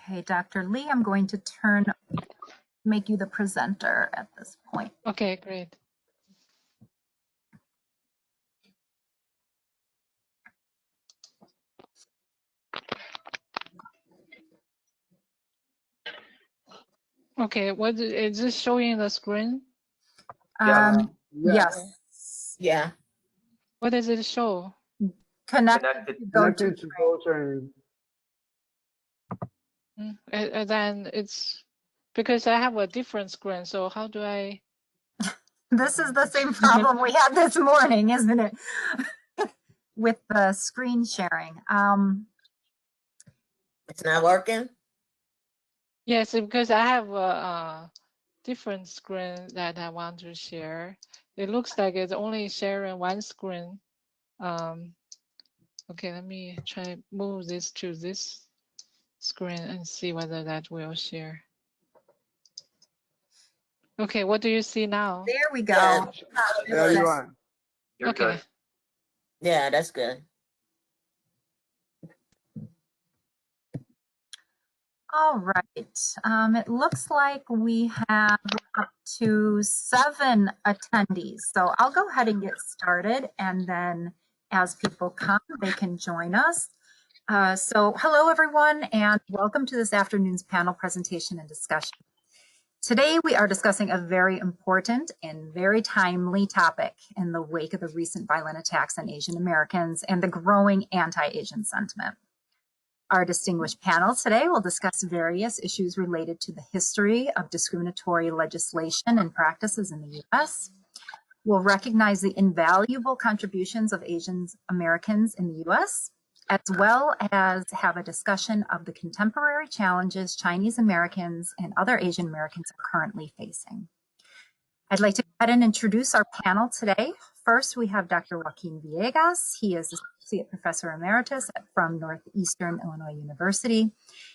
Okay, Dr. Li, I'm going to make you the presenter at this point. Okay, great. Okay, what is this showing the screen? Yes. Yeah. What does it show? Connected to GoToTrain. And then it's because I have a different screen, so how do I? This is the same problem we had this morning, isn't it? With the screen sharing. It's not working? Yes, because I have a different screen that I want to share. It looks like it's only sharing one screen. Okay, let me try move this to this screen and see whether that will share. Okay, what do you see now? There we go. Yeah. There you are. You're Okay. good. Yeah, that's good. All right. It looks like we have up to 7 attendees. So I'll go ahead and get started, and then as people come, they can join us. So hello, everyone, and welcome to this afternoon's panel presentation and discussion. Today, we are discussing a very important and very timely topic in the wake of the recent violent attacks on Asian Americans and the growing anti-Asian sentiment. Our distinguished panel today will discuss various issues related to the history of discriminatory legislation and practices in the U.S. We'll recognize the invaluable contributions of Asian Americans in the U.S., as well as have a discussion of the contemporary challenges Chinese Americans and other Asian Americans are currently facing. I'd like to go ahead and introduce our panel today. First, we have Dr. Joaquin Villegas. He is Associate Professor Emeritus from Northeastern Illinois University.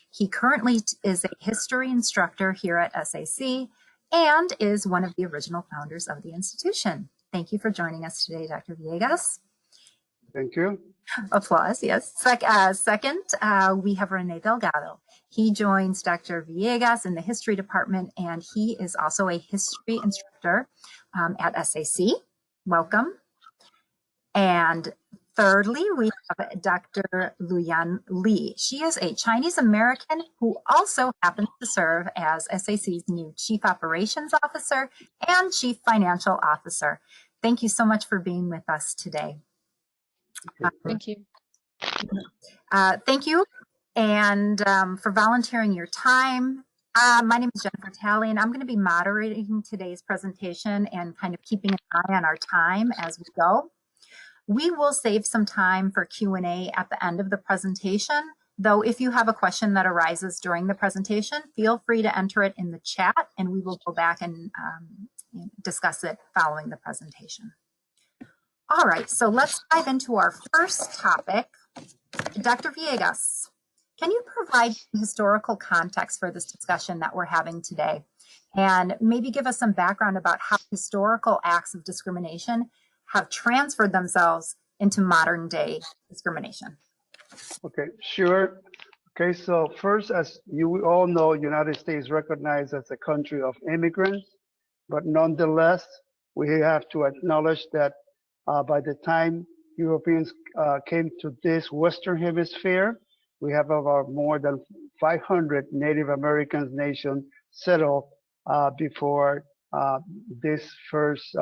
He currently is a history instructor here at SAC and is one of the original founders of the institution. Thank you for joining us today, Dr. Villegas. Thank you. Applause, yes. Second, we have Rene Delgado. He joins Dr. Villegas in the history department, and he is also a history instructor at SAC. Welcome. And thirdly, we have Dr. Luyan Li. She is a Chinese American who also happens to serve as SAC's new Chief Operations Officer and Chief Financial Officer. Thank you so much for being with us today. Thank you. Thank you, and for volunteering your time. My name is Jennifer Talley, and I'm going to be moderating today's presentation and kind of keeping an eye on our time as we go. We will save some time for Q&A at the end of the presentation, though if you have a question that arises during the presentation, feel free to enter it in the chat, and we will go back and discuss it following the presentation. All right, so let's dive into our first topic. Dr. Villegas, can you provide historical context for this discussion that we're having today? And maybe give us some background about how historical acts of discrimination have transferred themselves into modern day discrimination. Okay, sure. Okay, so first, as you all know, United States is recognized as a country of immigrants, but nonetheless, we have to acknowledge that by the time Europeans came to this Western Hemisphere, we have about more than 500 Native American nations settled before this first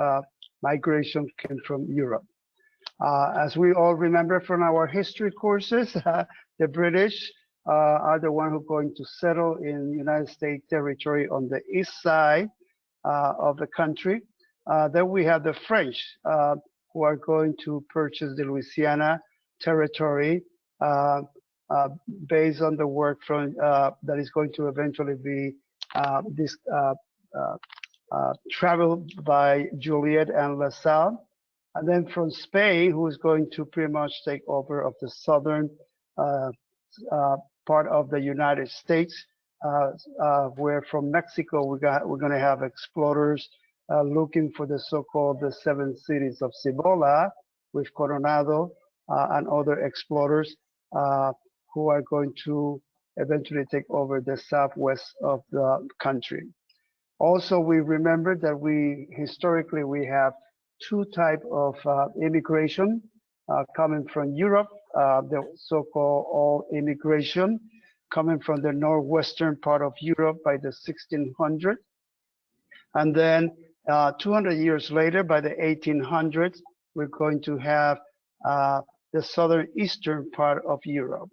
migration came from Europe. As we all remember from our history courses, the British are the one who are going to settle in United States territory on the east side of the country. Then we have the French who are going to purchase the Louisiana territory based on the work from that is going to eventually be traveled by Joliet and LaSalle. And then from Spain, who is going to pretty much take over of the southern part of the United States, where from Mexico we're going to have explorers looking for the so-called the 7 cities of Cibola with Coronado and other explorers who are going to eventually take over the southwest of the country. Also, we remember that historically we have two types of immigration coming from Europe, the so-called all immigration coming from the northwestern part of Europe by the 1600s. And then 200 years later, by the 1800s, we're going to have the southern eastern part of Europe.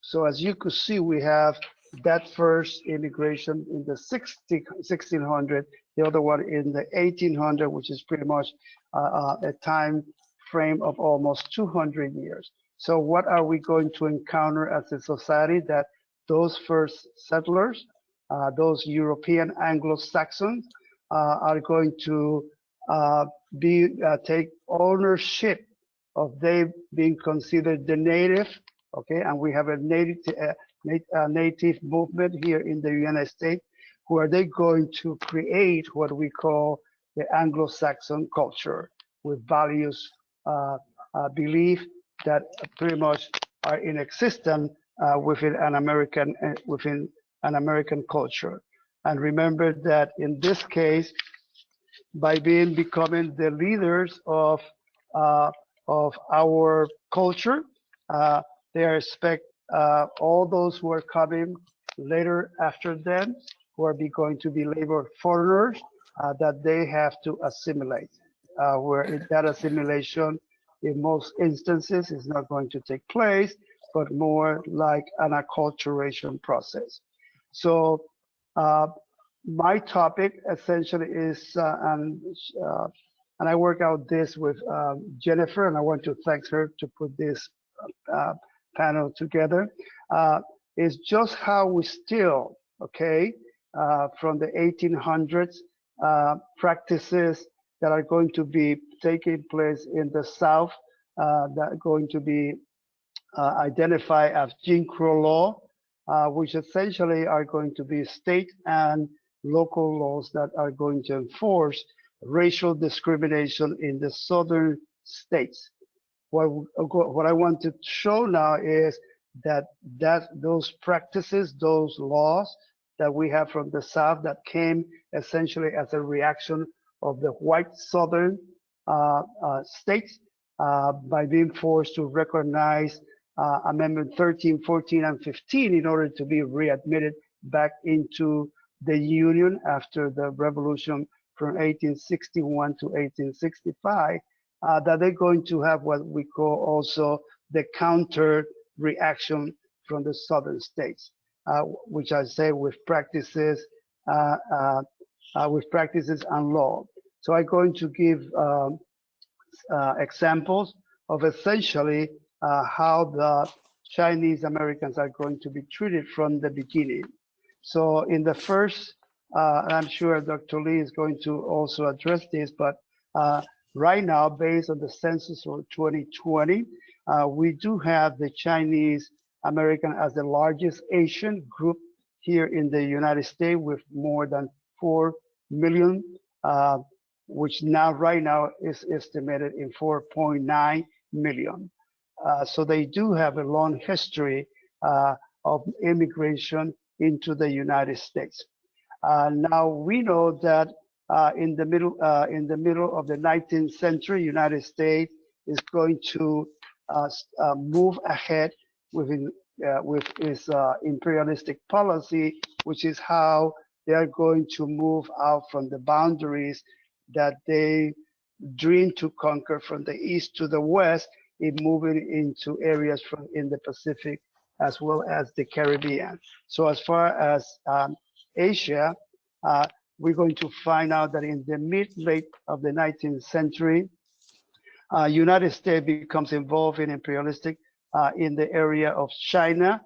So as you could see, we have that first immigration in the 1600, the other one in the 1800, which is pretty much a time frame of almost 200 years. So what are we going to encounter as a society? That those first settlers, those European Anglo-Saxons, are going to take ownership of they being considered the native. Okay, and we have a native movement here in the United States, who are they going to create what we call the Anglo-Saxon culture, with values, belief that pretty much are in existence within an American culture. And remember that in this case, by becoming the leaders of our culture, they expect all those who are coming later after them, who are going to be labor foreigners, that they have to assimilate. Where that assimilation, in most instances, is not going to take place, but more like an acculturation process. So my topic essentially is, and I work out this with Jennifer, and I want to thank her to put this panel together, is just how we still, okay, from the 1800s, practices that are going to be taking place in the South, that are going to be identified as Jim Crow law, which essentially are going to be state and local laws that are going to enforce racial discrimination in the southern states. What I want to show now is that those practices, those laws that we have from the South, that came essentially as a reaction of the white southern states by being forced to recognize Amendment 13, 14, and 15 in order to be readmitted back into the Union after the revolution from 1861 to 1865. That they're going to have what we call also the counter reaction from the southern states, which I say with practices and law. So I'm going to give examples of essentially how the Chinese Americans are going to be treated from the beginning. So in the first, and I'm sure Dr. Li is going to also address this, but right now, based on the census for 2020, we do have the Chinese American as the largest Asian group here in the United States, with more than 4 million, which right now is estimated in 4.9 million. So they do have a long history of immigration into the United States. Now we know that in the middle of the 19th century, United States is going to move ahead with its imperialistic policy, which is how they are going to move out from the boundaries that they dream to conquer from the east to the west, in moving into areas in the Pacific as well as the Caribbean. So as far as Asia, we're going to find out that in the mid-late of the 19th century, United States becomes involved in imperialistic in the area of China.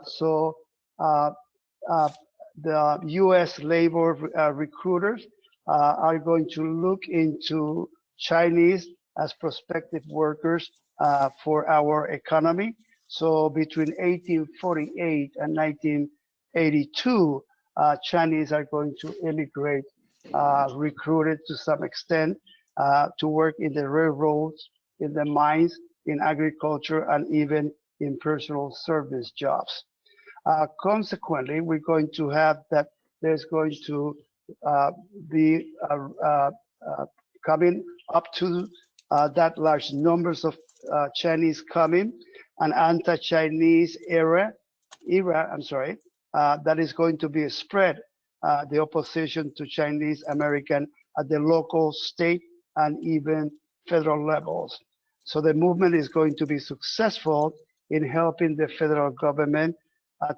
So the U.S. labor recruiters are going to look into Chinese as prospective workers for our economy. So between 1848 and 1982, Chinese are going to immigrate, recruited to some extent, to work in the railroads, in the mines, in agriculture, and even in personal service jobs. Consequently, we're going to have that there's going to be coming up to that large numbers of Chinese coming, an anti-Chinese era, that is going to be spread, the opposition to Chinese American at the local, state, and even federal levels. So the movement is going to be successful in helping the federal government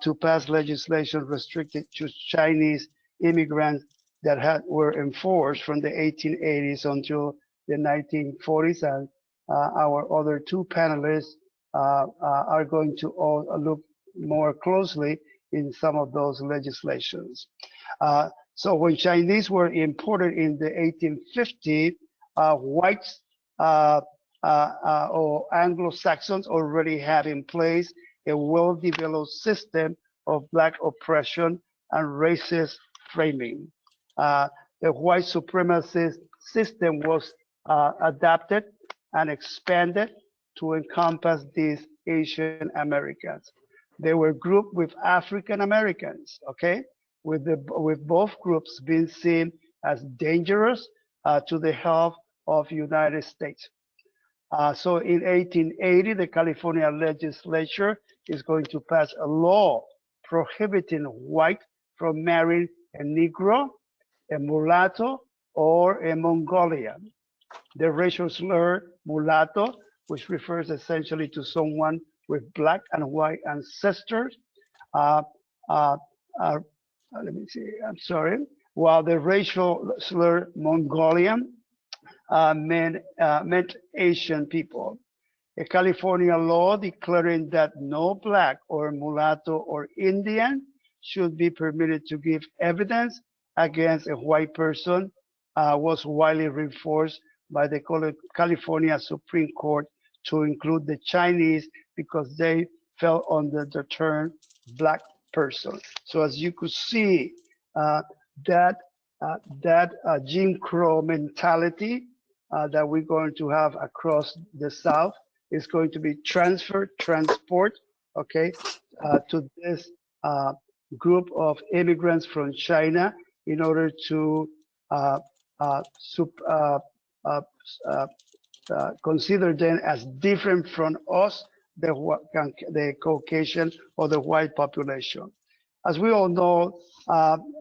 to pass legislation restricted to Chinese immigrants that were enforced from the 1880s until the 1940s. And our other two panelists are going to all look more closely in some of those legislations. So when Chinese were imported in the 1850s, whites or Anglo-Saxons already had in place a well-developed system of black oppression and racist framing. The white supremacist system was adapted and expanded to encompass these Asian Americans. They were grouped with African Americans, okay, with both groups being seen as dangerous to the health of United States. So in 1880, the California legislature is going to pass a law prohibiting white from marrying a Negro, a mulatto, or a Mongolian. The racial slur mulatto, which refers essentially to someone with black and white ancestors, let me see, I'm sorry, while the racial slur Mongolian meant Asian people. A California law declaring that no black or mulatto or Indian should be permitted to give evidence against a white person was widely reinforced by the California Supreme Court to include the Chinese because they fell under the term black person. So as you could see, that Jim Crow mentality that we're going to have across the South is going to be transport, okay, to this group of immigrants from China in order to consider them as different from us, the Caucasian or the white population. As we all know,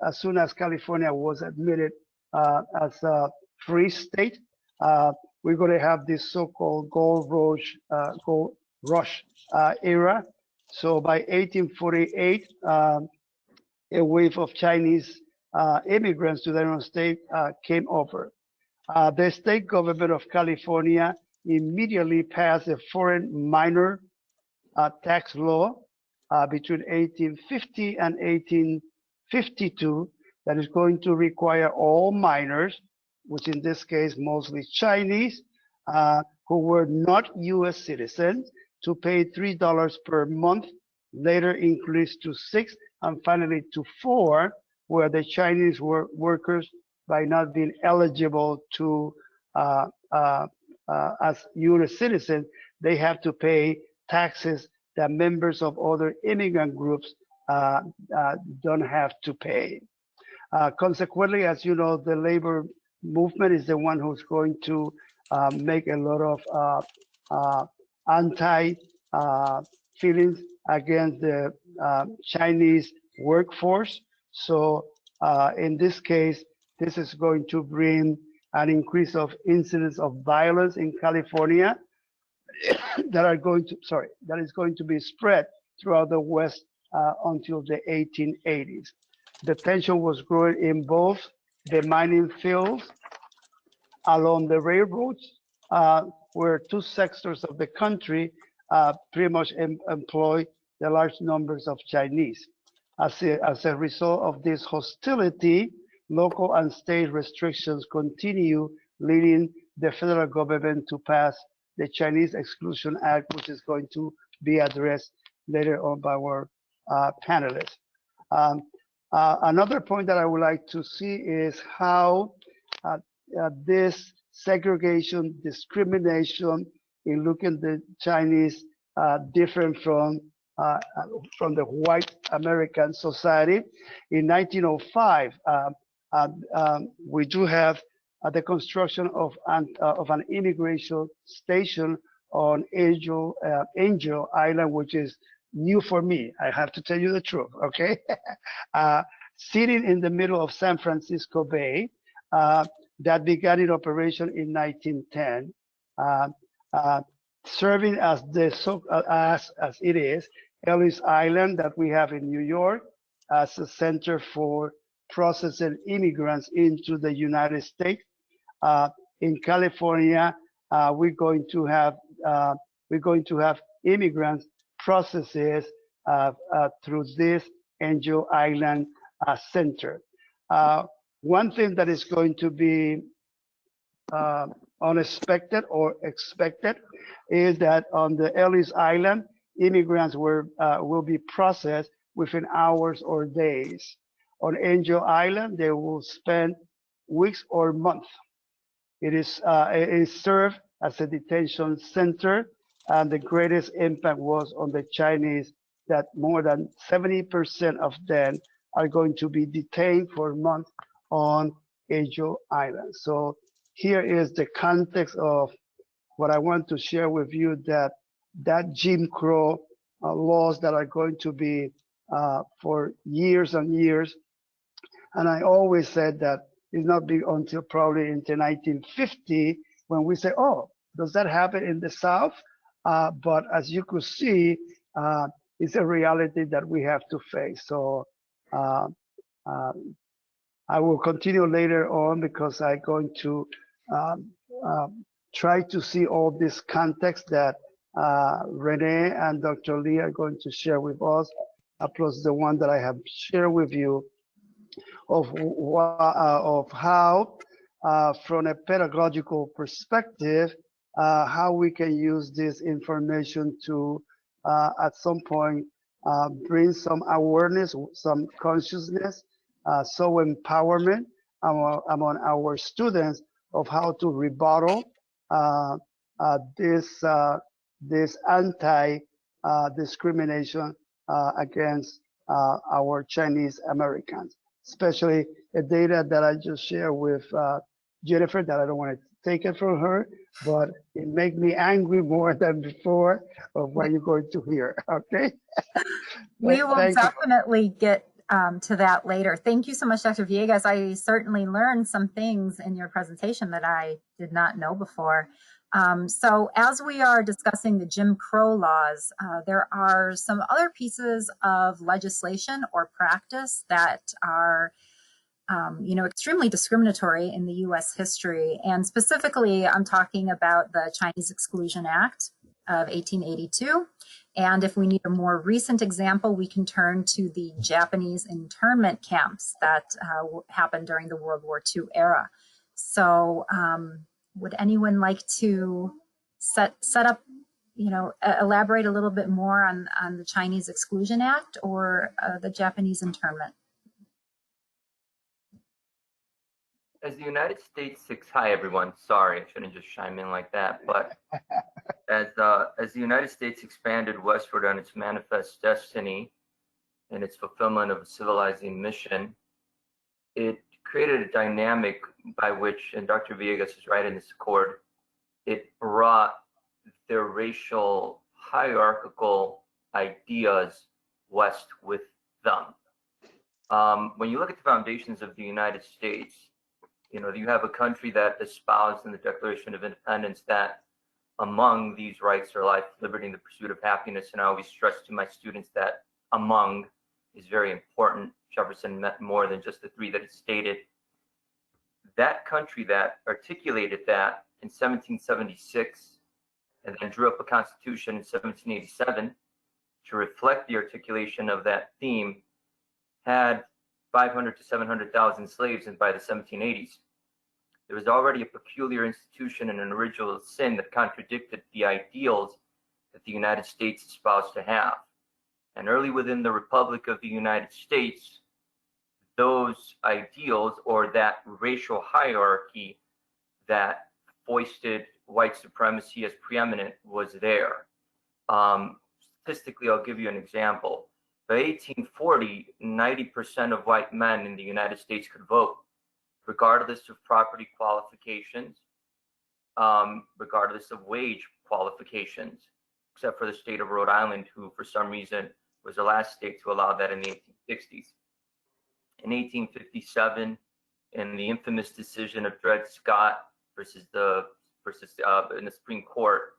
as soon as California was admitted as a free state, we're going to have this so-called gold rush era. So by 1848, a wave of Chinese immigrants to the United States came over. The state government of California immediately passed a foreign minor tax law between 1850 and 1852 that is going to require all minors, which in this case mostly Chinese, who were not U.S. citizens, to pay $3 per month, later increased to $6, and finally to $4, where the Chinese workers, by not being eligible to as U.S. citizens, they have to pay taxes that members of other immigrant groups don't have to pay. Consequently, as you know, the labor movement is the one who's going to make a lot of anti feelings against the Chinese workforce. So in this case, this is going to bring an increase of incidents of violence in California that is going to be spread throughout the West until the 1880s. The tension was growing in both the mining fields along the railroads, where two sectors of the country pretty much employ the large numbers of Chinese. As a result of this hostility, local and state restrictions continue, leading the federal government to pass the Chinese Exclusion Act, which is going to be addressed later on by our panelists. Another point that I would like to see is how this segregation, discrimination in looking at the Chinese different from the white American society. In 1905, we do have the construction of an immigration station on Angel Island, which is new for me. I have to tell you the truth, okay? Sitting in the middle of San Francisco Bay, that began in operation in 1910, serving as as it is Ellis Island that we have in New York as a center for processing immigrants into the United States. In California, we're going to have immigrants processes through this Angel Island Center. One thing that is going to be unexpected or expected is that on the Ellis Island, immigrants will be processed within hours or days. On Angel Island, they will spend weeks or months. It is served as a detention center, and the greatest impact was on the Chinese, that more than 70% of them are going to be detained for months on Angel Island. So here is the context of what I want to share with you, that Jim Crow laws that are going to be for years and years. And I always said that it's not be until probably into 1950 when we say, oh, does that happen in the South? But as you could see, it's a reality that we have to face. So I will continue later on because I'm going to try to see all this context that Rene and Dr. Li are going to share with us, plus the one that I have shared with you of how, from a pedagogical perspective, how we can use this information to, at some point, bring some awareness, some consciousness, so empowerment among our students of how to rebuttal this anti-discrimination against our Chinese Americans, especially the data that I just shared with Jennifer, that I don't want to take it from her, but it made me angry more than before of what you're going to hear, okay? We will definitely get to that later. Thank you so much, Dr. Villegas. I certainly learned some things in your presentation that I did not know before. So as we are discussing the Jim Crow laws, there are some other pieces of legislation or practice that are extremely discriminatory in the U.S. history. And specifically, I'm talking about the Chinese Exclusion Act of 1882. And if we need a more recent example, we can turn to the Japanese internment camps that happened during the World War II era. So would anyone like to set up, elaborate a little bit more on the Chinese Exclusion Act or the Japanese internment? As the United States, hi everyone, sorry, I shouldn't just chime in like that, but as the United States expanded westward on its manifest destiny and its fulfillment of a civilizing mission, it created a dynamic by which, and Dr. Villegas is right in this accord, it brought their racial hierarchical ideas west with them. When you look at the foundations of the United States, you have a country that espoused in the Declaration of Independence that among these rights are life, liberty, and the pursuit of happiness. And I always stress to my students that among is very important. Jefferson meant more than just the three that he stated. That country that articulated that in 1776 and then drew up a constitution in 1787 to reflect the articulation of that theme had 500 to 700,000 slaves, and by the 1780s, there was already a peculiar institution and an original sin that contradicted the ideals that the United States espoused to have. And early within the Republic of the United States, those ideals or that racial hierarchy that foisted white supremacy as preeminent was there. Statistically, I'll give you an example. By 1840, 90% of white men in the United States could vote, regardless of property qualifications, regardless of wage qualifications, except for the state of Rhode Island, who for some reason was the last state to allow that in the 1860s. In 1857, in the infamous decision of Dred Scott versus in the Supreme Court,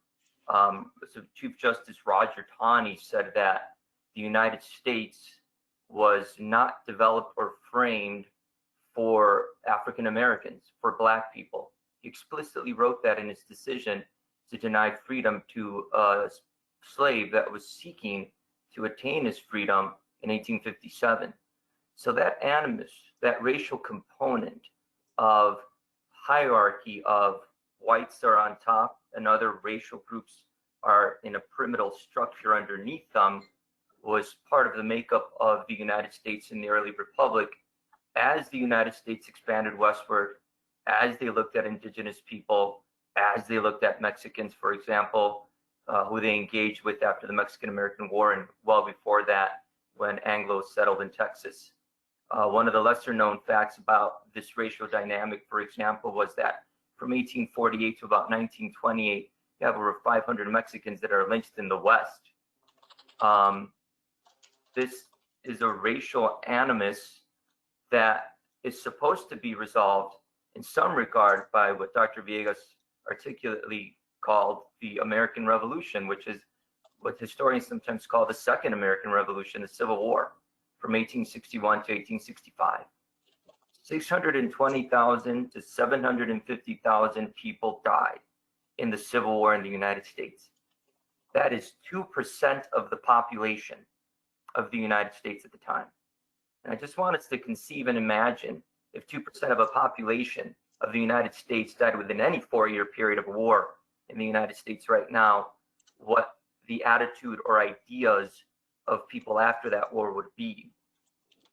so Chief Justice Roger Taney said that the United States was not developed or framed for African Americans, for Black people. He explicitly wrote that in his decision to deny freedom to a slave that was seeking to attain his freedom in 1857. So that animus, that racial component of hierarchy of whites are on top and other racial groups are in a pyramidal structure underneath them, was part of the makeup of the United States in the early republic. As the United States expanded westward, as they looked at indigenous people, as they looked at Mexicans, for example, who they engaged with after the Mexican-American War and well before that when Anglos settled in Texas. One of the lesser known facts about this racial dynamic, for example, was that from 1848 to about 1928, you have over 500 Mexicans that are lynched in the West. This is a racial animus that is supposed to be resolved in some regard by what Dr. Villegas articulately called the American Revolution, which is what historians sometimes call the Second American Revolution, the Civil War, from 1861 to 1865. 620,000 to 750,000 people died in the Civil War in the United States. That is 2% of the population of the United States at the time. And I just want us to conceive and imagine if 2% of a population of the United States died within any 4-year period of war in the United States right now, what the attitude or ideas of people after that war would be.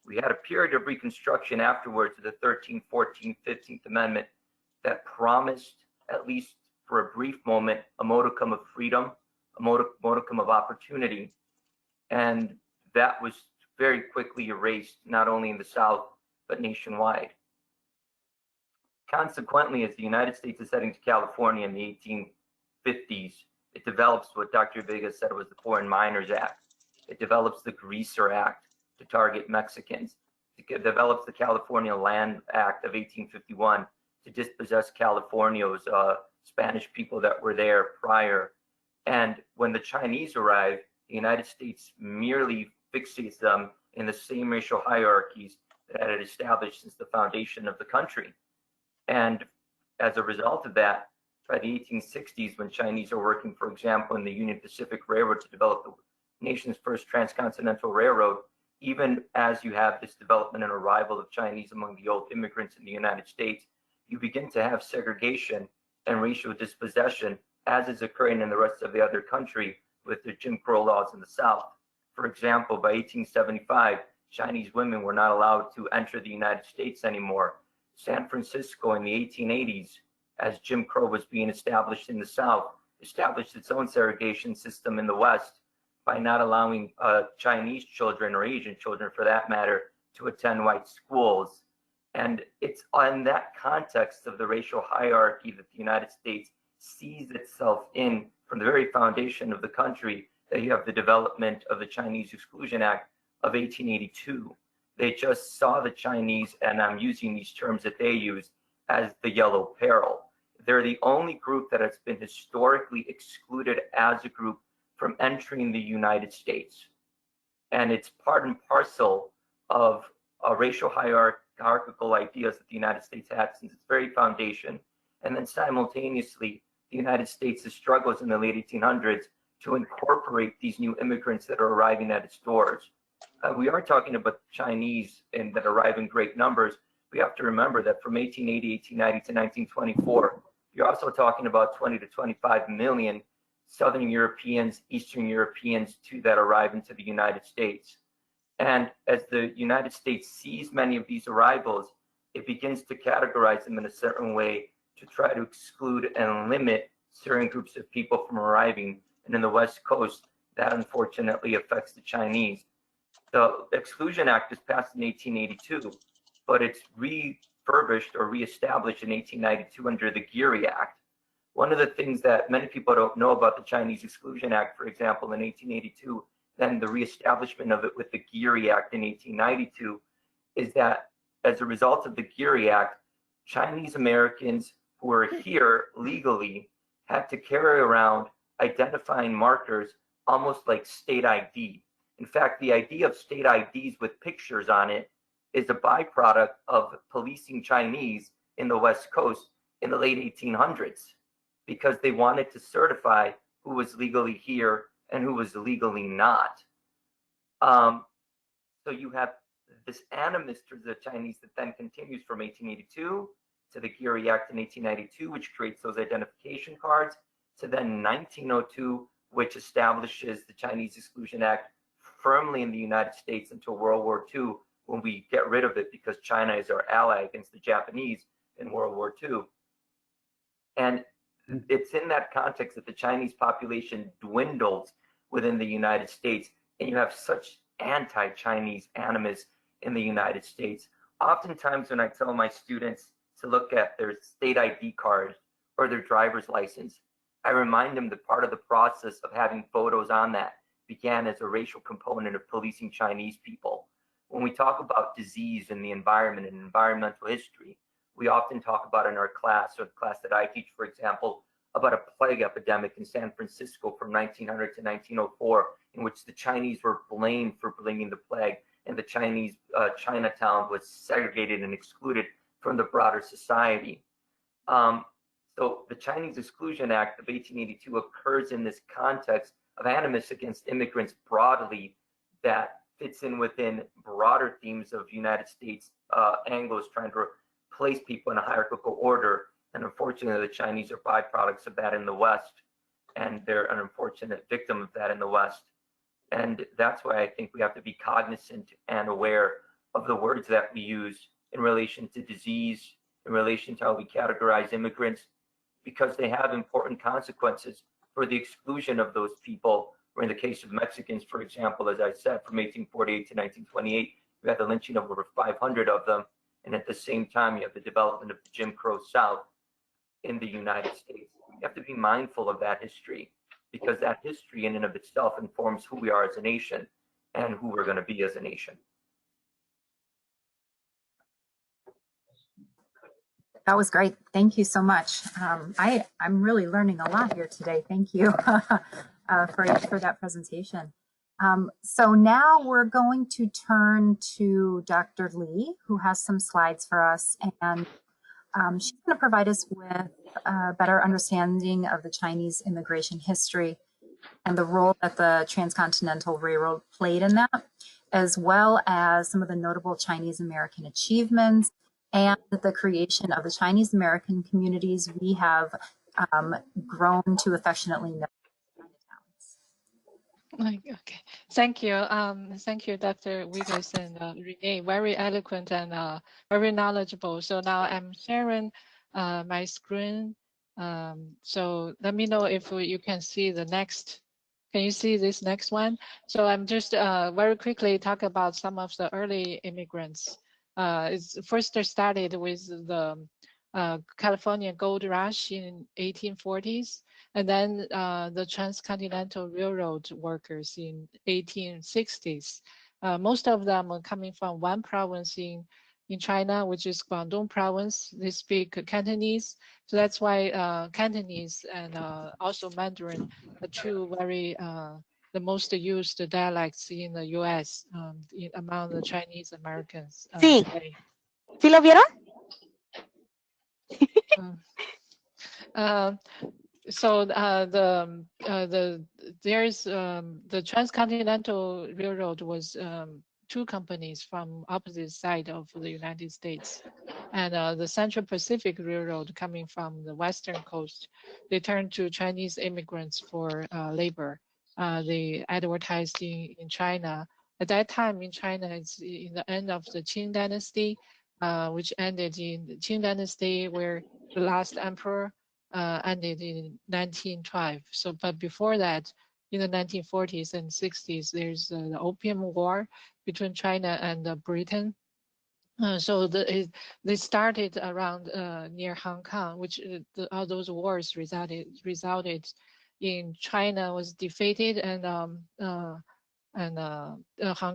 We had a period of Reconstruction afterwards of the 13th, 14th, 15th Amendment that promised, at least for a brief moment, a modicum of freedom, a modicum of opportunity. And that was very quickly erased, not only in the South, but nationwide. Consequently, as the United States is heading to California in the 1850s, it develops what Dr. Villegas said was the Foreign Miners Act. It develops the Greaser Act to target Mexicans. It develops the California Land Act of 1851 to dispossess Californios, Spanish people that were there prior. And when the Chinese arrive, the United States merely fixates them in the same racial hierarchies that it had established since the foundation of the country. And as a result of that, by the 1860s, when Chinese are working, for example, in the Union Pacific Railroad to develop the nation's first transcontinental railroad, even as you have this development and arrival of Chinese among the old immigrants in the United States, you begin to have segregation and racial dispossession, as is occurring in the rest of the other country with the Jim Crow laws in the South. For example, by 1875, Chinese women were not allowed to enter the United States anymore. San Francisco in the 1880s, as Jim Crow was being established in the South, established its own segregation system in the West by not allowing Chinese children, or Asian children for that matter, to attend white schools. And it's on that context of the racial hierarchy that the United States sees itself in from the very foundation of the country that you have the development of the Chinese Exclusion Act of 1882. They just saw the Chinese, and I'm using these terms that they use, as the yellow peril. They're the only group that has been historically excluded as a group from entering the United States. And it's part and parcel of racial hierarchical ideas that the United States had since its very foundation. And then simultaneously, the United States' struggles in the late 1800s to incorporate these new immigrants that are arriving at its doors. We are talking about Chinese and that arrive in great numbers. We have to remember that from 1880, 1890 to 1924, you're also talking about 20 to 25 million Southern Europeans, Eastern Europeans too, that arrive into the United States. And as the United States sees many of these arrivals, it begins to categorize them in a certain way to try to exclude and limit certain groups of people from arriving. And in the West Coast, that unfortunately affects the Chinese. The Exclusion Act was passed in 1882, but it's refurbished or reestablished in 1892 under the Geary Act. One of the things that many people don't know about the Chinese Exclusion Act, for example, in 1882, then the reestablishment of it with the Geary Act in 1892, is that as a result of the Geary Act, Chinese Americans who are here legally had to carry around identifying markers almost like state ID. In fact, the idea of state IDs with pictures on it is a byproduct of policing Chinese in the West Coast in the late 1800s, because they wanted to certify who was legally here and who was legally not. So you have this animus to the Chinese that then continues from 1882 to the Geary Act in 1892, which creates those identification cards, to then 1902, which establishes the Chinese Exclusion Act firmly in the United States until World War II, when we get rid of it because China is our ally against the Japanese in World War II. And it's in that context that the Chinese population dwindles within the United States, and you have such anti-Chinese animus in the United States. Oftentimes when I tell my students to look at their state ID card or their driver's license, I remind them that part of the process of having photos on that began as a racial component of policing Chinese people. When we talk about disease and the environment and environmental history, we often talk about in our class, or the class that I teach, for example, about a plague epidemic in San Francisco from 1900 to 1904, in which the Chinese were blamed for bringing the plague, and the Chinese Chinatown was segregated and excluded from the broader society. So the Chinese Exclusion Act of 1882 occurs in this context of animus against immigrants broadly, that fits in within broader themes of United States Anglos trying to place people in a hierarchical order. And unfortunately, the Chinese are byproducts of that in the West, and they're an unfortunate victim of that in the West. And that's why I think we have to be cognizant and aware of the words that we use in relation to disease, in relation to how we categorize immigrants, because they have important consequences for the exclusion of those people. Or in the case of Mexicans, for example, as I said, from 1848 to 1928, we had the lynching of over 500 of them. And at the same time, you have the development of the Jim Crow South in the United States. You have to be mindful of that history, because that history in and of itself informs who we are as a nation and who we're going to be as a nation. That was great. Thank you so much. I'm really learning a lot here today. Thank you for that presentation. So now we're going to turn to Dr. Li, who has some slides for us, and she's going to provide us with a better understanding of the Chinese immigration history and the role that the Transcontinental Railroad played in that, as well as some of the notable Chinese American achievements and the creation of the Chinese American communities we have grown to affectionately know. Okay, thank you. Thank you, Dr. Villegas and Rene, very eloquent and very knowledgeable. So now I'm sharing my screen. So let me know if you can see the next. Can you see this next one? So I'm just very quickly talk about some of the early immigrants. It's first started with the California gold rush in 1840s. And then the Transcontinental Railroad workers in 1860s. Most of them are coming from one province in China, which is Guangdong province. They speak Cantonese. So that's why Cantonese and also Mandarin are two very, the most used dialects in the US among the Chinese Americans today. ¿Sí lo vieron? So there's the Transcontinental Railroad was two companies from opposite side of the United States, and the Central Pacific Railroad coming from the western coast. They turned to Chinese immigrants for labor. They advertised in China. At that time in China, it's in the end of the Qing Dynasty, which ended in the Qing Dynasty, where the last emperor ended in 1912. So, but before that, in the 1940s and 60s, there's the Opium War between China and Britain. So they started around near Hong Kong, which all those wars resulted in China was defeated and Hong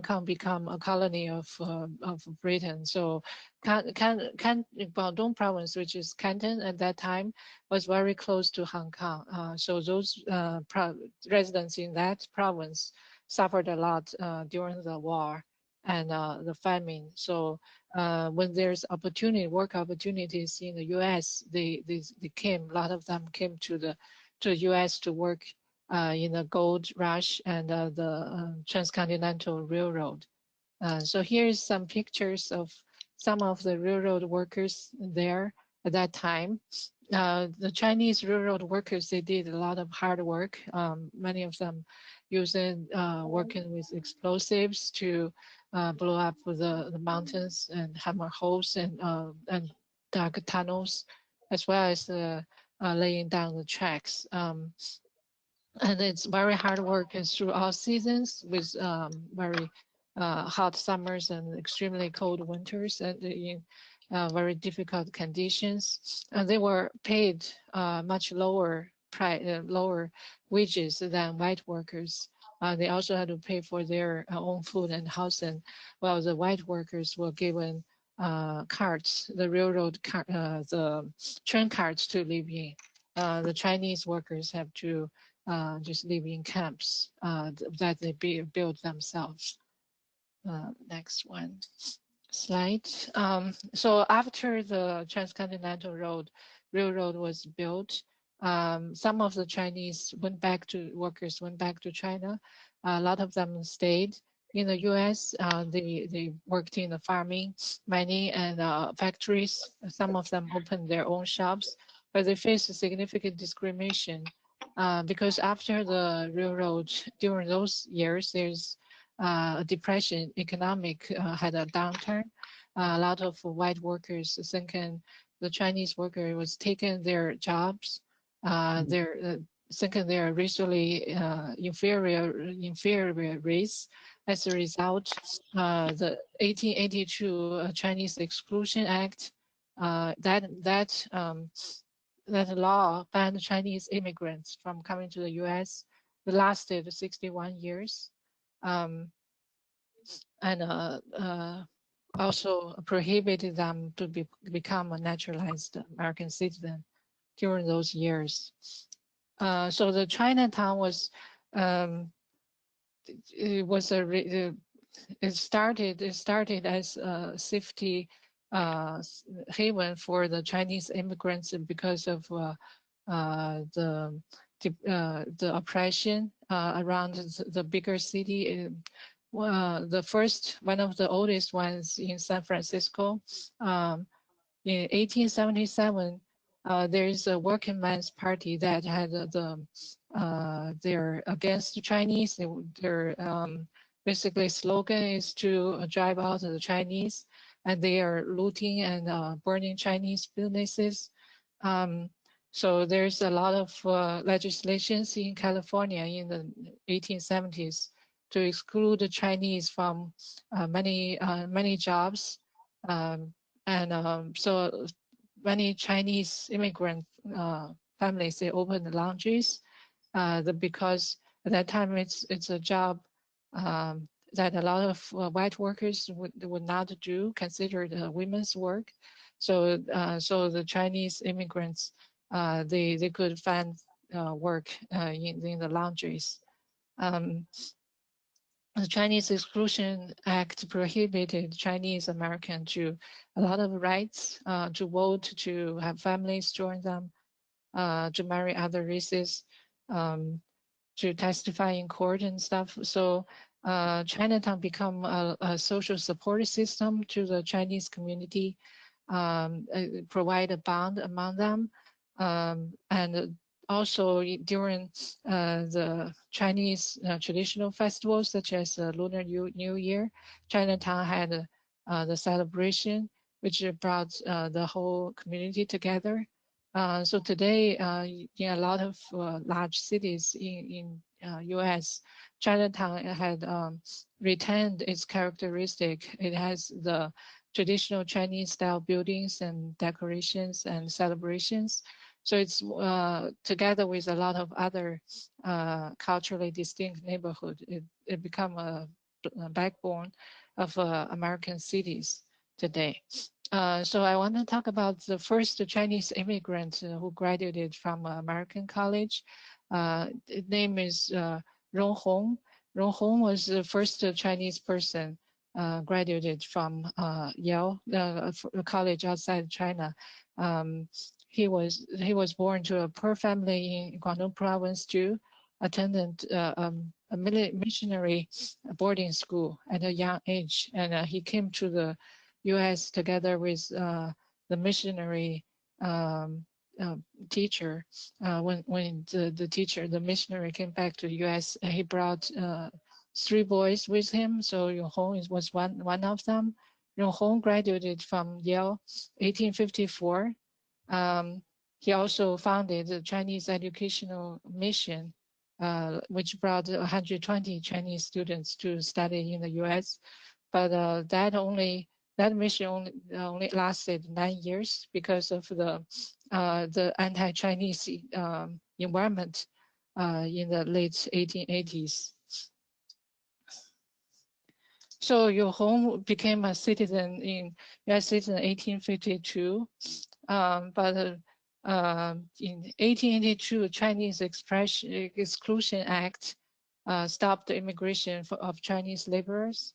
Kong become a colony of Britain. So Guangdong province, which is Canton at that time, was very close to Hong Kong. So those residents in that province suffered a lot during the war and the famine. So when there's work opportunities in the U.S., a lot of them came to the U.S. to work in the gold rush and the Transcontinental Railroad. So here's some pictures of some of the railroad workers there at that time. The Chinese railroad workers, they did a lot of hard work. Many of them working with explosives to blow up the mountains and hammer holes and dug tunnels, as well as laying down the tracks. And it's very hard work through all seasons with very hot summers and extremely cold winters and in very difficult conditions. And they were paid much lower wages than white workers. They also had to pay for their own food and housing, while the white workers were given carts, the the train carts to live in. The Chinese workers have to just live in camps that they build themselves. Next one slide. So after the Transcontinental Railroad was built, some of the Chinese workers went back to China. A lot of them stayed in the U.S. They worked in the farming, mining, and factories. Some of them opened their own shops, but they faced significant discrimination because after the railroad, during those years, there's a depression, economic had a downturn. A lot of white workers thinking the Chinese worker was taking their jobs. They're thinking they're racially inferior race. As a result, the 1882 Chinese Exclusion Act, that law banned Chinese immigrants from coming to the U.S. It lasted 61 years, and also prohibited them to become a naturalized American citizen during those years. So the Chinatown was it started as a safety haven for the Chinese immigrants because of the oppression around the bigger city. One of the oldest ones in San Francisco. In 1877, there is a working man's party that had they're against the Chinese. Their basically slogan is to drive out the Chinese, and they are looting and burning Chinese businesses. So there's a lot of legislations in California in the 1870s to exclude the Chinese from many jobs, so many Chinese immigrant families, they opened laundries because at that time it's a job that a lot of white workers would not do, considered women's work. So the Chinese immigrants they could find work in the laundries. The Chinese Exclusion Act prohibited Chinese American to a lot of rights to vote, to have families join them, to marry other races, to testify in court and stuff. So Chinatown become a social support system to the Chinese community, provide a bond among them, and also during the Chinese traditional festivals such as Lunar New Year, Chinatown had the celebration, which brought the whole community together. So today, in a lot of large cities in U.S., Chinatown had retained its characteristic. It has the traditional Chinese style buildings and decorations and celebrations. So it's together with a lot of other culturally distinct neighborhood, it become a backbone of American cities today. So I want to talk about the first Chinese immigrant who graduated from American college. His name is Rong Hong. Rong Hong was the first Chinese person graduated from Yale college outside China. He was born to a poor family in Guangdong province too, attended a missionary boarding school at a young age, and he came to the U.S. together with the missionary teacher. When the missionary came back to the U.S., he brought 3 boys with him. So Yong Hong was one of them. Yong Hong graduated from Yale 1854. He also founded the Chinese Educational Mission, which brought 120 Chinese students to study in the U.S. But that mission only lasted 9 years because of the anti-Chinese environment in the late 1880s. So Yu Hong became a citizen in U.S. citizen in 1852, but in 1882, Chinese Exclusion Act stopped the immigration of Chinese laborers.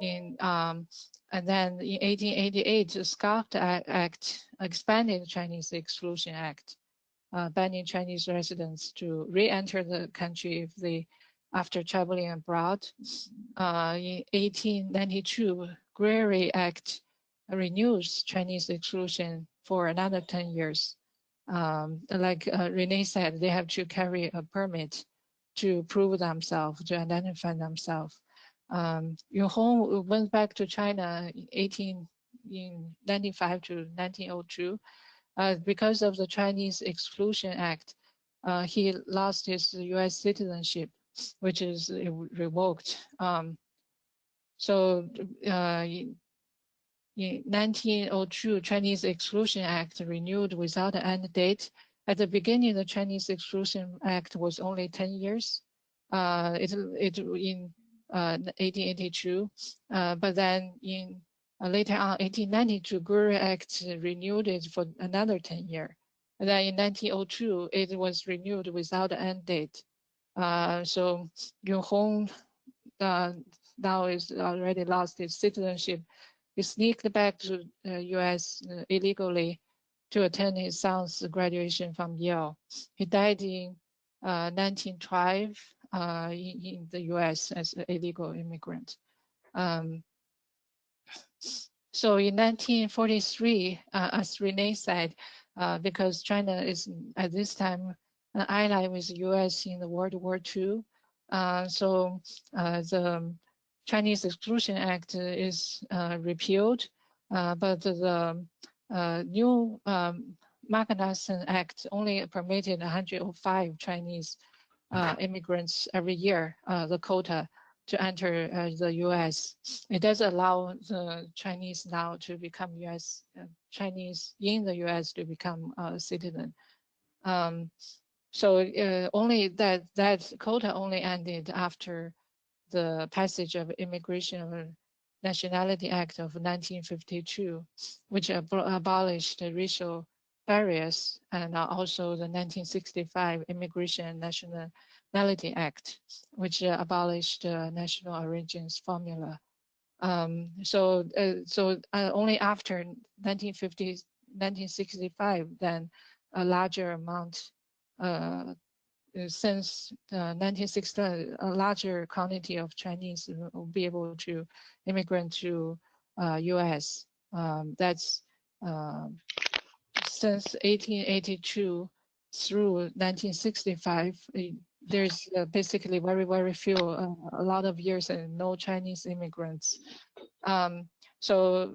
And then in 1888, the SCOT Act expanded the Chinese Exclusion Act, banning Chinese residents to re-enter the country if they, after traveling abroad. In 1892, Greery Act renews Chinese exclusion for another 10 years. Like Rene said, they have to carry a permit to prove themselves, to identify themselves. Yu Hong went back to China in 1995 to 1902. Because of the Chinese Exclusion Act, he lost his U.S. citizenship, which is revoked. So in 1902, Chinese Exclusion Act renewed without an end date. At the beginning, the Chinese Exclusion Act was only 10 years. In 1882, but then in later on, 1892, Greery Act renewed it for another 10 years. And then in 1902, it was renewed without an end date. So Yu Hong now is already lost his citizenship. He sneaked back to the U.S. Illegally to attend his son's graduation from Yale. He died in 1912 in the U.S. as an illegal immigrant. So in 1943, as Rene said, because China is at this time an ally with the U.S. in the World War II, so the Chinese Exclusion Act is repealed, but the new Magnuson Act only permitted 105 Chinese immigrants every year, the quota to enter the U.S. It does allow the Chinese now to become U.S. Chinese in the U.S. to become a citizen. So only that quota only ended after the passage of Immigration and Nationality Act of 1952, which abolished the racial barriers, and also the 1965 Immigration and Nationality Act, which abolished the national origins formula. So only after 1965, then a larger amount, since 1960, a larger quantity of Chinese will be able to immigrate to U.S. That's since 1882 through 1965. There's basically very few, a lot of years and no Chinese immigrants. So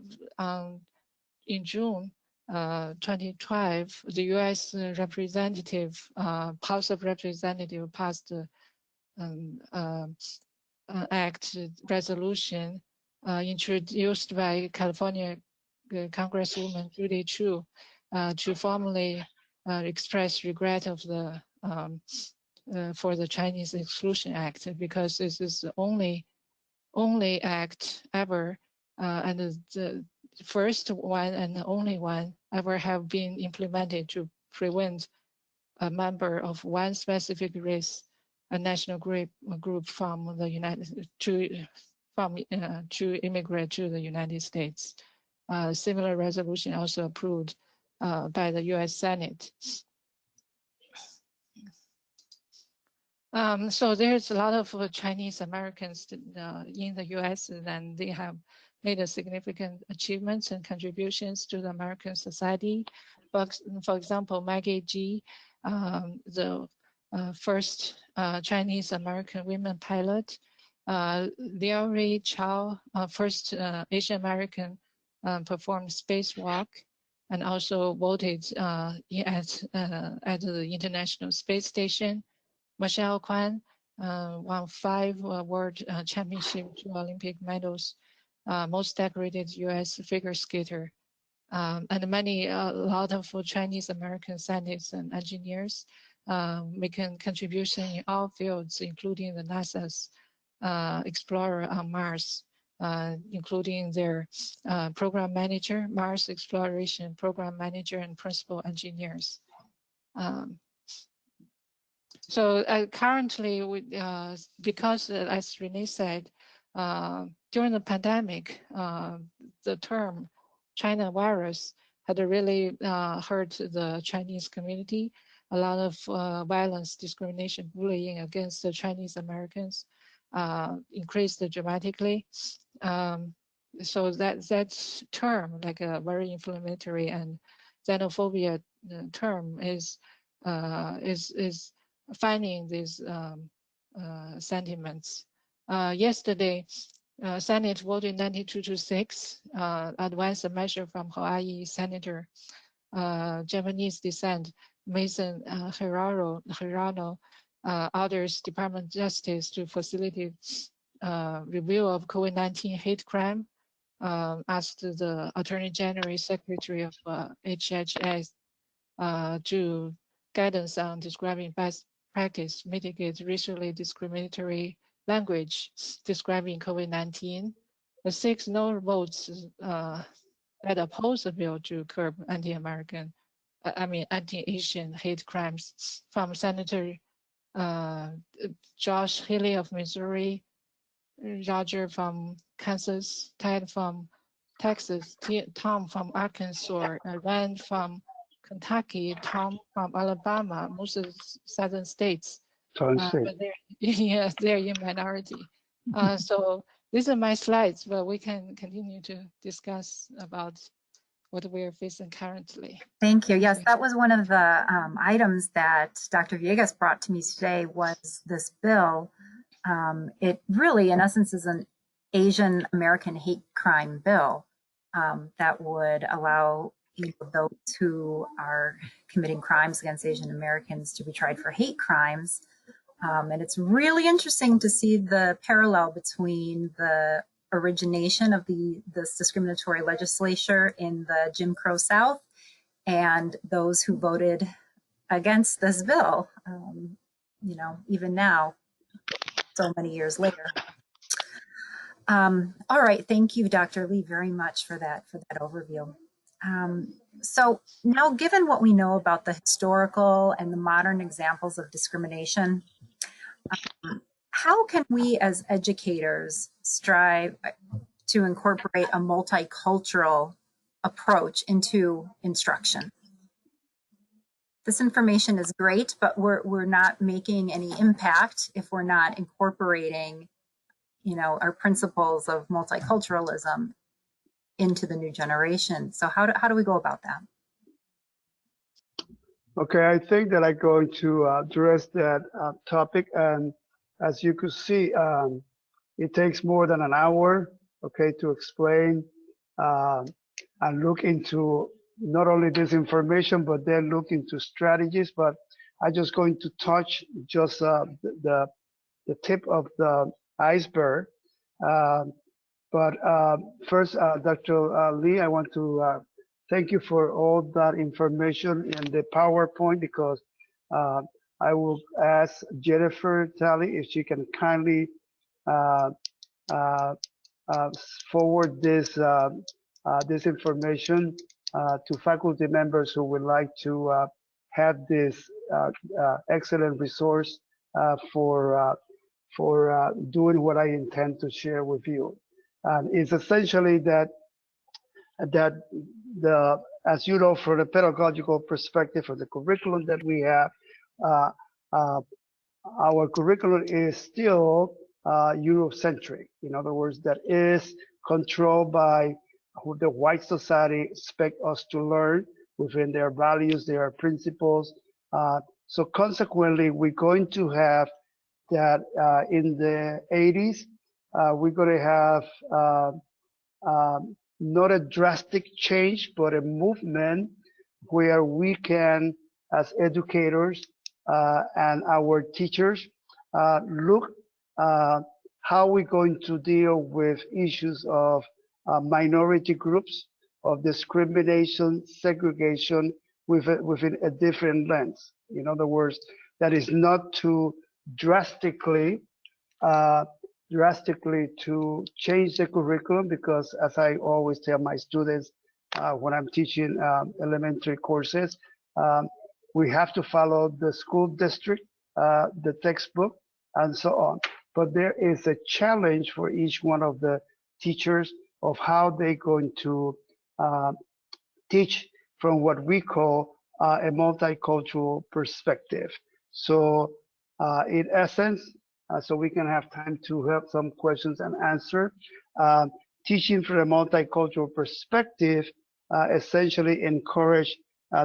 in June 2012, the U.S. representative, House of Representatives passed Act resolution introduced by California Congresswoman Judy Chu to formally express regret of the for the Chinese Exclusion Act, because this is the only act ever and the first one and the only one ever have been implemented to prevent a member of one specific race, a national group from the to immigrate to the United States. Similar resolution also approved by the U.S. Senate. So there's a lot of Chinese Americans in the U.S. and they have made a significant achievements and contributions to the American society. For example, Maggie G, the first Chinese American women pilot, Liao Chao, first Asian American performed spacewalk, and also voted at the International Space Station. Michelle Kwan won 5 World Championship, 2 Olympic medals, most decorated U.S. figure skater, and a lot of Chinese American scientists and engineers making contribution in all fields, including the NASA's Explorer on Mars, including their program manager, Mars Exploration Program Manager, and principal engineers. So currently, because as Rene said, during the pandemic, the term China virus had really hurt the Chinese community. A lot of violence, discrimination, bullying against the Chinese Americans increased dramatically. So that term, like a very inflammatory and xenophobia term, is finding these sentiments. Yesterday, Senate voted 92-6, advanced a measure from Hawaii Senator Japanese descent Mason Hirano orders Department of Justice to facilitate review of COVID-19 hate crime. Asked the Attorney General, Secretary of HHS to guidance on describing best practice, mitigate racially discriminatory language describing COVID-19. The 6 no votes that oppose the bill to curb anti-American, anti-Asian hate crimes from Senator Josh Healy of Missouri, Roger from Kansas, Ted from Texas, Tom from Arkansas, Rand from Kentucky, Tom from Alabama, most of the southern states. But they're in minority. So these are my slides, but we can continue to discuss about what we're facing currently. Thank you. Yes, that was one of the items that Dr. Villegas brought to me today, was this bill. It really, in essence, is an Asian American hate crime bill that would allow those who are committing crimes against Asian Americans to be tried for hate crimes. And it's really interesting to see the parallel between the origination of this discriminatory legislature in the Jim Crow South and those who voted against this bill, even now, so many years later. All right, thank you, Dr. Li, very much for that overview. So now, given what we know about the historical and the modern examples of discrimination, how can we as educators strive to incorporate a multicultural approach into instruction? This information is great, but we're not making any impact if we're not incorporating, our principles of multiculturalism into the new generation. So how do we go about that? Okay, I think that I'm going to address that topic, and as you could see, it takes more than an hour, okay, to explain and look into not only this information, but then look into strategies. But I'm just going to touch just the the tip of the iceberg. But first, Dr. Lee, I want to thank you for all that information in the PowerPoint, because I will ask Jennifer Talley if she can kindly uh, uh, forward this information to faculty members who would like to have this excellent resource for doing what I intend to share with you. It's essentially that the, as you know, from the pedagogical perspective, from the curriculum that we have, uh, uh, our curriculum is still Eurocentric. In other words, that is controlled by who the white society expect us to learn within their values, their principles. So consequently, we're going to have that in the 80s, we're going to have not a drastic change, but a movement where we can, as educators and our teachers, look how we're going to deal with issues of minority groups, of discrimination, segregation within a different lens. In other words, that is not to drastically to change the curriculum, because as I always tell my students when I'm teaching elementary courses, we have to follow the school district, the textbook, and so on. But there is a challenge for each one of the teachers of how they're going to teach from what we call a multicultural perspective. So in essence, so we can have time to have some questions and answer. Teaching from a multicultural perspective essentially encourage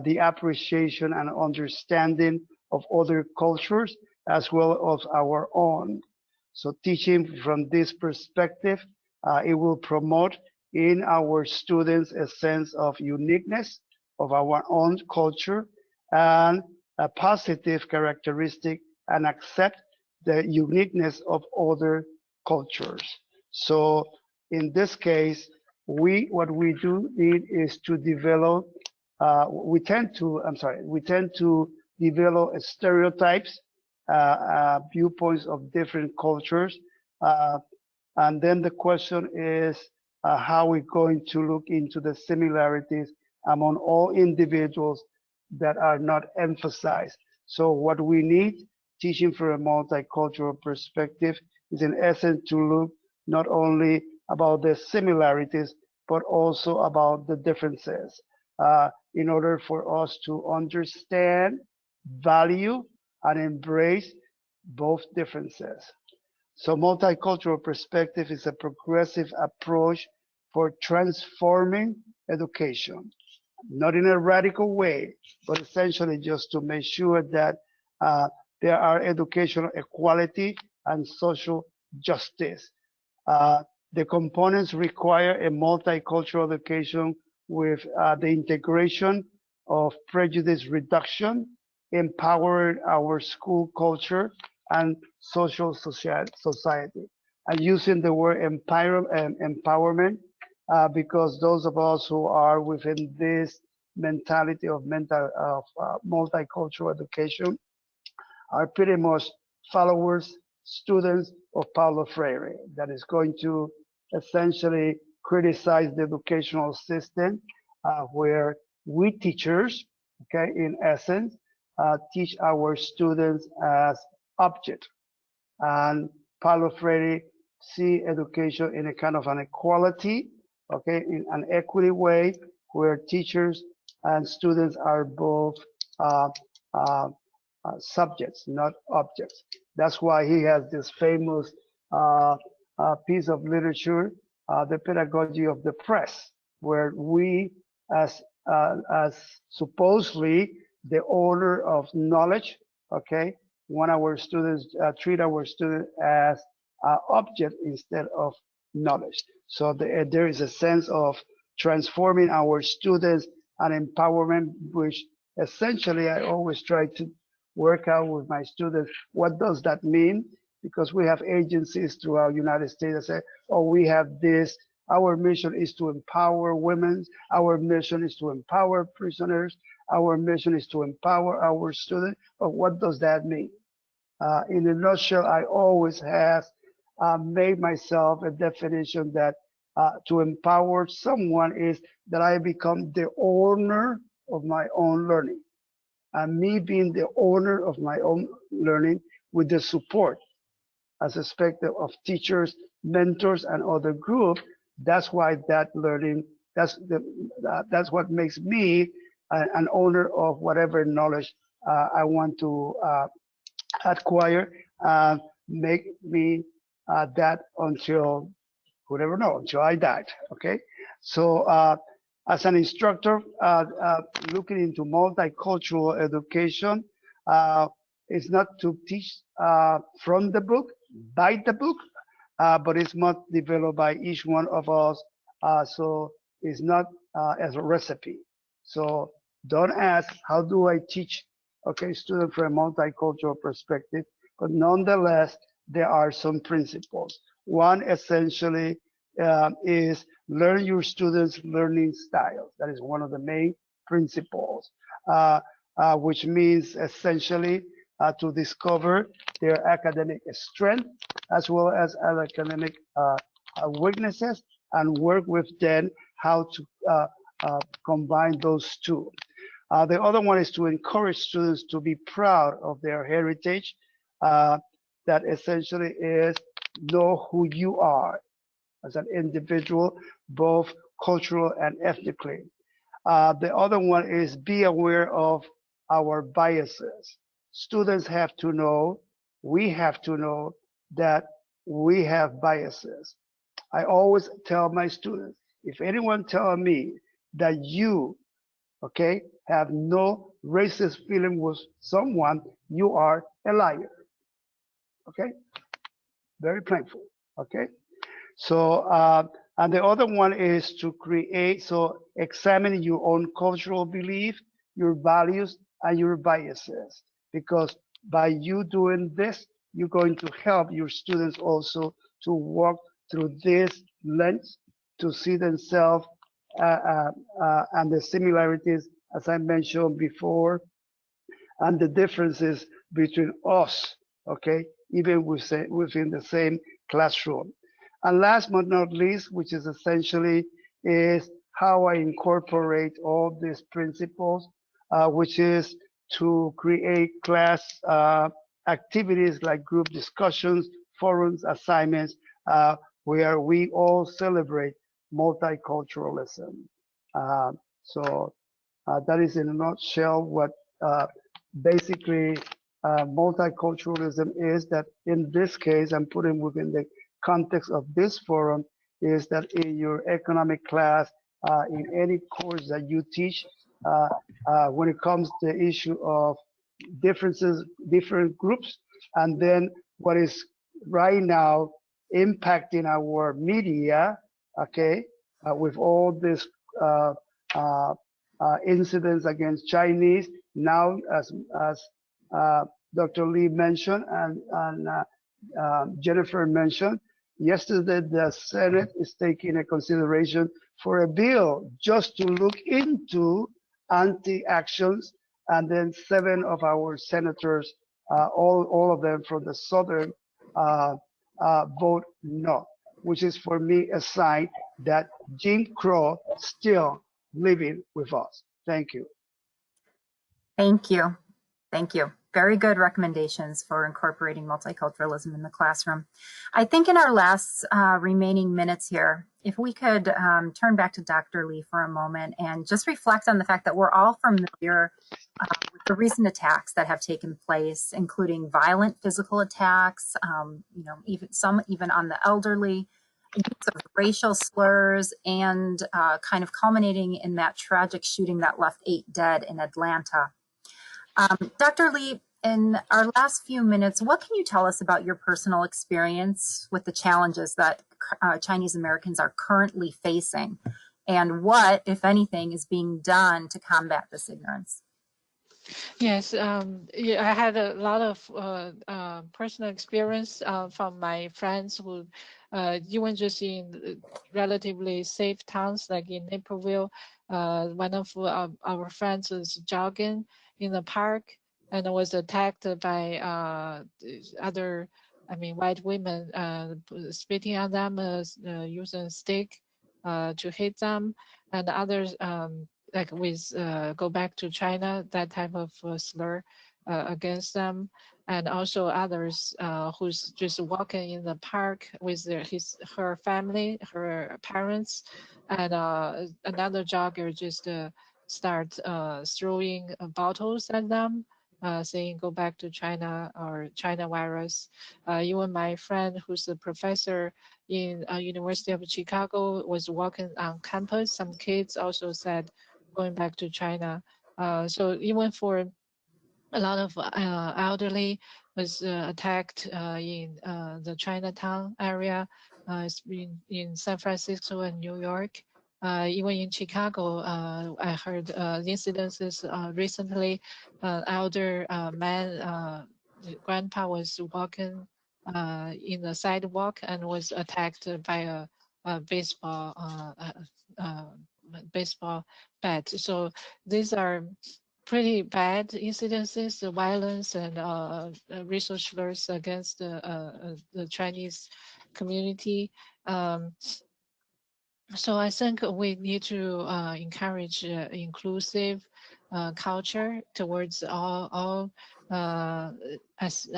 the appreciation and understanding of other cultures as well as our own. So teaching from this perspective, it will promote in our students a sense of uniqueness of our own culture and a positive characteristic, and accept the uniqueness of other cultures. So in this case, what we do need is to develop, we tend to develop stereotypes, viewpoints of different cultures. And then the question is how we're going to look into the similarities among all individuals that are not emphasized. So what we need, teaching from a multicultural perspective, is in essence to look not only about the similarities, but also about the differences, in order for us to understand, value, and embrace both differences. So multicultural perspective is a progressive approach for transforming education, not in a radical way, but essentially just to make sure that there are educational equality and social justice. The components require a multicultural education with the integration of prejudice reduction, empowering our school culture and social society. And using the word empowerment, because those of us who are within this mentality of multicultural education are pretty much followers, students of Paulo Freire, that is going to essentially criticize the educational system, where we teachers, okay, in essence, teach our students as object. And Paulo Freire see education in a kind of an equality, okay, in an equity way, where teachers and students are both subjects, not objects. That's why he has this famous piece of literature, The Pedagogy of the Press, where we, as supposedly the owner of knowledge, okay, want our students, treat our students as object instead of knowledge. So there is a sense of transforming our students and empowerment, which essentially I always try to work out with my students. What does that mean? because we have agencies throughout the United States that say, oh, we have this. Our mission is to empower women. Our mission is to empower prisoners. Our mission is to empower our students. But what does that mean? In a nutshell, I always have made myself a definition that to empower someone is that I become the owner of my own learning. And me being the owner of my own learning with the support as expected of teachers, mentors, and other groups. That's why that learning, that's what makes me an owner of whatever knowledge I want to acquire, make me that until, who never know, until I died, okay? So as an instructor, looking into multicultural education, it's not to teach from the book, by the book, but it's not developed by each one of us. So it's not as a recipe. So don't ask, how do I teach, okay, students from a multicultural perspective? But nonetheless, there are some principles. One essentially is learn your students' learning styles. That is one of the main principles, which means essentially to discover their academic strength as well as academic weaknesses and work with them how to combine those two. The other one is to encourage students to be proud of their heritage. That essentially is know who you are as an individual, both cultural and ethnically. The other one is be aware of our biases. Students have to know, we have to know that we have biases. I always tell my students, if anyone tell me that you, okay, have no racist feeling with someone, you are a liar. Okay, very painful. Okay, so and the other one is to create, so examine your own cultural belief, your values, and your biases, because by you doing this, you're going to help your students also to walk through this lens to see themselves and the similarities, as I mentioned before, and the differences between us, okay, even within the same classroom. And last but not least, which is essentially is how I incorporate all these principles, which is to create class activities like group discussions, forums, assignments, where we all celebrate multiculturalism. So that is in a nutshell what basically multiculturalism is. That in this case, I'm putting within the context of this forum, is that in your economic class, in any course that you teach, when it comes to the issue of differences, different groups, and then what is right now impacting our media, okay, with all this incidents against Chinese, now as Dr. Lee mentioned and Jennifer mentioned, yesterday the Senate is taking a consideration for a bill just to look into anti-actions, and then 7 of our senators, all of them from the southern, vote no, which is for me a sign that Jim Crow still living with us. Thank you. Thank you. Thank you. Very good recommendations for incorporating multiculturalism in the classroom. I think in our last remaining minutes here, if we could turn back to Dr. Lee for a moment and just reflect on the fact that we're all familiar with the recent attacks that have taken place, including violent physical attacks, even on the elderly, use of racial slurs, and kind of culminating in that tragic shooting that left 8 dead in Atlanta. Dr. Lee, in our last few minutes, what can you tell us about your personal experience with the challenges that Chinese Americans are currently facing, and what, if anything, is being done to combat this ignorance? Yes, yeah, I had a lot of personal experience from my friends who, even just in relatively safe towns like in Naperville, one of our friends was jogging in the park and was attacked by other, I mean, white women spitting on them, using a stick to hit them, and others. Like with go back to China, that type of slur against them, and also others who's just walking in the park with her family, her parents, and another jogger just start throwing bottles at them, saying go back to China or China virus. Even my friend who's a professor in University of Chicago was walking on campus. Some kids also said going back to China. So even for a lot of elderly was attacked in the Chinatown area. It's been in San Francisco and New York. Even in Chicago, I heard incidences recently. Elder man, grandpa was walking in the sidewalk and was attacked by a baseball bat. So these are pretty bad incidences, the violence and racial slurs against the Chinese community. So I think we need to encourage inclusive culture towards all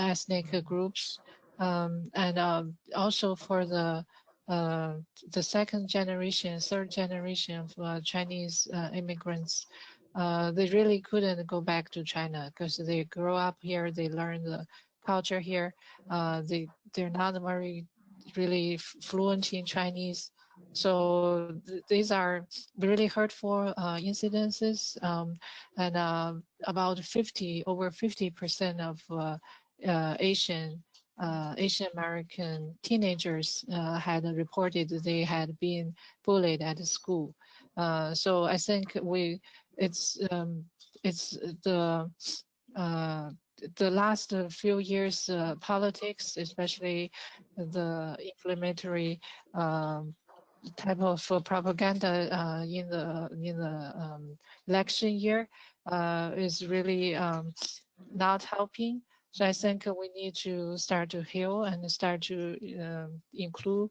ethnic groups, and also for the second generation, third generation of Chinese immigrants. They really couldn't go back to China because they grew up here, they learn the culture here. They're not very really fluent in Chinese. So these are really hurtful incidences, and about over 50% of Asian American teenagers had reported they had been bullied at school. So I think it's the last few years politics, especially the inflammatory type of propaganda in the election year is really not helping. So I think we need to start to heal and start to include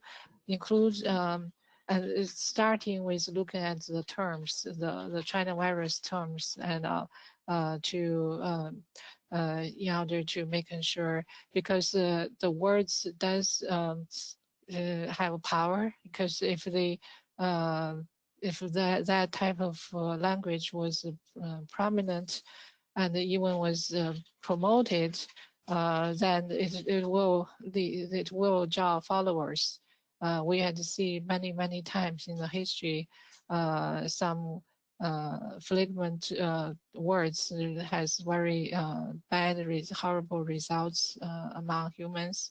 and it's starting with looking at the terms, the China virus terms, and in order to making sure, because the words does have power, because if that type of language was prominent and even was promoted, then it will draw followers. We had to see many times in the history some flagrant words has very bad, horrible results among humans.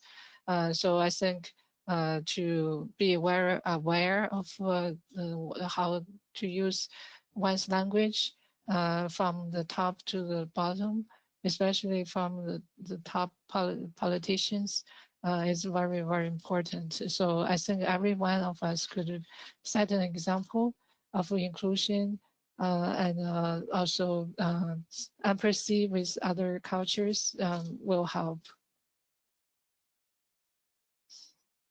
So I think to be aware of how to use one's language from the top to the bottom, especially from the top politicians, is very important. So I think every one of us could set an example of inclusion and also empathy with other cultures will help.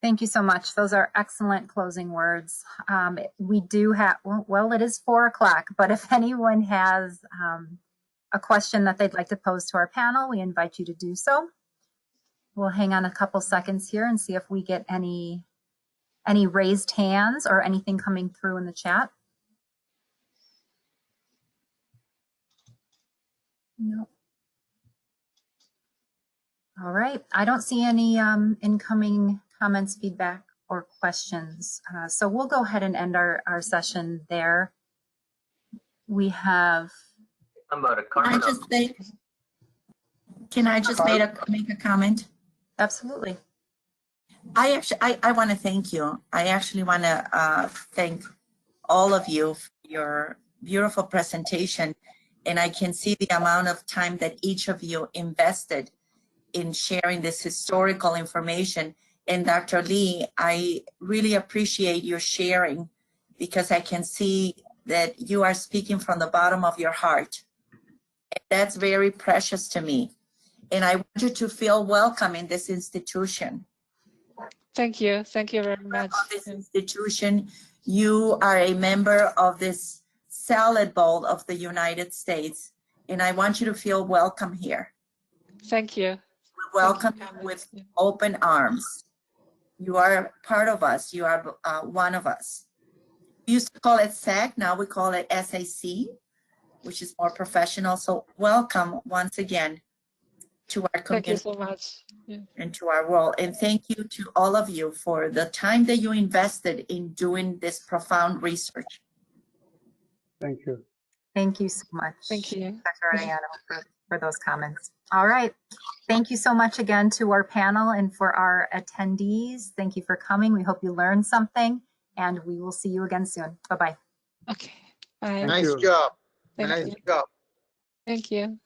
Thank you so much. Those are excellent closing words. We do have, well, it is 4 o'clock, but if anyone has a question that they'd like to pose to our panel, we invite you to do so. We'll hang on a couple seconds here and see if we get any raised hands or anything coming through in the chat. No. All right. I don't see any incoming comments, feedback, or questions. So we'll go ahead and end our session there. We have. Can I just make a comment? Absolutely. I want to thank you. I actually want to thank all of you for your beautiful presentation. And I can see the amount of time that each of you invested in sharing this historical information. And Dr. Li, I really appreciate your sharing because I can see that you are speaking from the bottom of your heart. And that's very precious to me. And I want you to feel welcome in this institution. Thank you very much. Of this institution, you are a member of this salad bowl of the United States. And I want you to feel welcome here. Thank you. We welcome you with open arms. You are part of us. You are one of us. We used to call it SAC. Now we call it SAC, which is more professional. So welcome once again to our community. Thank you so much. Yeah. And to our world. And thank you to all of you for the time that you invested in doing this profound research. Thank you. Thank you so much. Thank you. Dr. Arellano, for those comments. All right. Thank you so much again to our panel and for our attendees. Thank you for coming. We hope you learned something, and we will see you again soon. Bye-bye. Okay. Bye. Nice job. Thank Nice you. job. Thank you.